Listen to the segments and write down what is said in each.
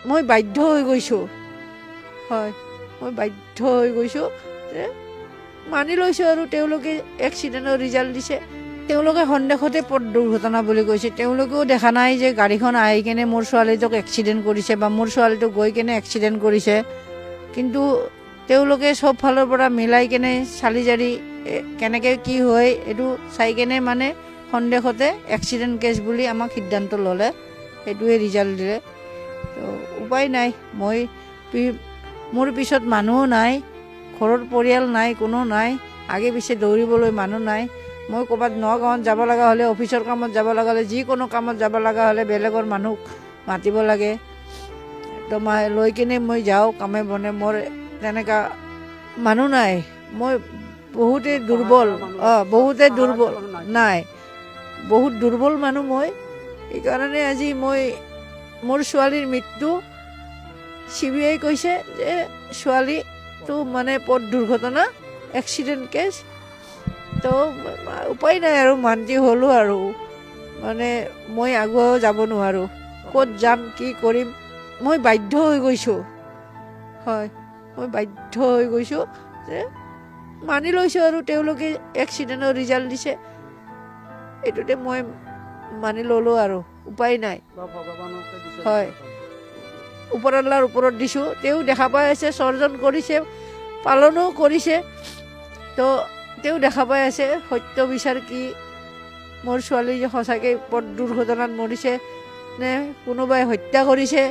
মই বাধ্য হৈ গৈছোঁ, হয় মই বাধ্য হৈ গৈছোঁ যে মানি লৈছোঁ আৰু তেওঁলোকে এক্সিডেণ্টৰ ৰিজাল্ট দিছে। তেওঁলোকে সন্দেহতে পথ দুৰ্ঘটনা বুলি কৈছে। তেওঁলোকেও দেখা নাই যে গাড়ীখন আহি কেনে মোৰ ছোৱালীটোক এক্সিডেণ্ট কৰিছে বা মোৰ ছোৱালীটোক গৈ কেনে এক্সিডেণ্ট কৰিছে। কিন্তু তেওঁলোকে চব ফালৰ পৰা মিলাই কেনে চালি জাৰি কেনেকৈ কি হয় এইটো চাই কেনে মানে সন্দেহতে এক্সিডেণ্ট কেছ বুলি আমাক সিদ্ধান্ত ল'লে, সেইটোৱে ৰিজাল্ট দিলে। তো উপায় নাই, মোৰ পিছত মানুহো নাই, ঘৰৰ পৰিয়াল নাই, কোনো নাই, আগে পিছে দৌৰিবলৈ মানুহ নাই। মই ক'ৰবাত নগাঁৱত যাব লগা হ'লে, অফিচৰ কামত যাব লগা হ'লে, যিকোনো কামত যাব লগা হ'লে বেলেগৰ মানুহক মাতিব লাগে। তো লৈ কিনে মই যাওঁ কামে বনে, মোৰ তেনেকুৱা মানুহ নাই। মই বহুতেই দুৰ্বল, বহুতেই দুৰ্বল নাই, বহুত দুৰ্বল মানুহ মই। সেইকাৰণে আজি মোৰ ছোৱালীৰ মৃত্যু CBI কৈছে যে ছোৱালীটো মানে পথ দুৰ্ঘটনা, এক্সিডেণ্ট কেছ। তো উপায় নাই আৰু মান্তি হ'লোঁ আৰু মানে মই আগুৱাও যাব নোৱাৰোঁ, ক'ত যাম কি কৰিম। মই বাধ্য হৈ গৈছোঁ, হয় মই বাধ্য হৈ গৈছোঁ যে মানি লৈছোঁ আৰু তেওঁলোকে এক্সিডেণ্টৰ ৰিজাল্ট দিছে, এইটোতে মই মানি ল'লোঁ আৰু উপায় নাই। হয় ওপৰৱালাৰ ওপৰত দিছোঁ, তেওঁ দেখা পাই আছে, সৰ্জন কৰিছে, পালনো কৰিছে। তো তেওঁ দেখা পাই আছে সত্য বিচাৰ কি, মোৰ ছোৱালী যে সঁচাকৈ পথ দুৰ্ঘটনাত মৰিছে নে কোনোবাই হত্যা কৰিছে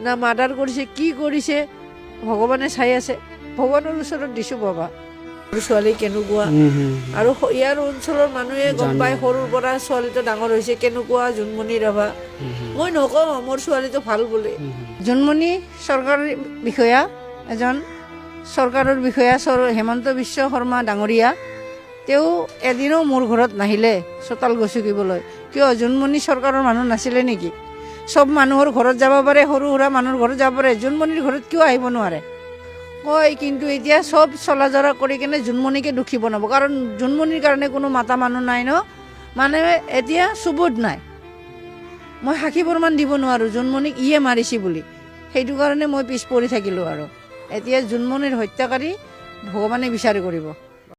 না মাৰ্ডাৰ কৰিছে, কি কৰিছে ভগৱানে চাই আছে। ভগৱানৰ ওচৰত দিছোঁ বাবা, মোৰ ছোৱালী কেনেকুৱা। আৰু ইয়াৰ অঞ্চলৰ মানুহে গম পায়, সৰুৰ পৰা ছোৱালীটো ডাঙৰ হৈছে কেনেকুৱা জুনমণি ৰাভা। মই নকওঁ মোৰ ছোৱালীটো ভাল বুলি। জুনমণি চৰকাৰী বিষয়া, এজন চৰকাৰৰ বিষয়া হেমন্ত বিশ্ব শৰ্মা ডাঙৰীয়া, তেওঁ এদিনো মোৰ ঘৰত নাহিলে চোতাল গছকিবলৈ। কিয়? জুনমণি চৰকাৰৰ মানুহ নাছিলে নেকি? চব মানুহৰ ঘৰত যাব পাৰে, সৰু সুৰা মানুহৰ ঘৰত যাব পাৰে, জুনমণিৰ ঘৰত কিয় আহিব নোৱাৰে কয়। কিন্তু এতিয়া চব চলা জৰা কৰি কেনে জুনমণিকে দুখী বনাব, কাৰণ জুনমণিৰ কাৰণে কোনো মাতা মানুহ নাই ন, মানে এতিয়া চুবুত নাই। মই সাক্ষী প্ৰমাণ দিব নোৱাৰোঁ জুনমণিক ইয়ে মাৰিছে বুলি, সেইটো কাৰণে মই পিছ পৰি থাকিলোঁ। আৰু এতিয়া জুনমণিৰ হত্যাকাৰী ভগৱানে বিচাৰ কৰিব।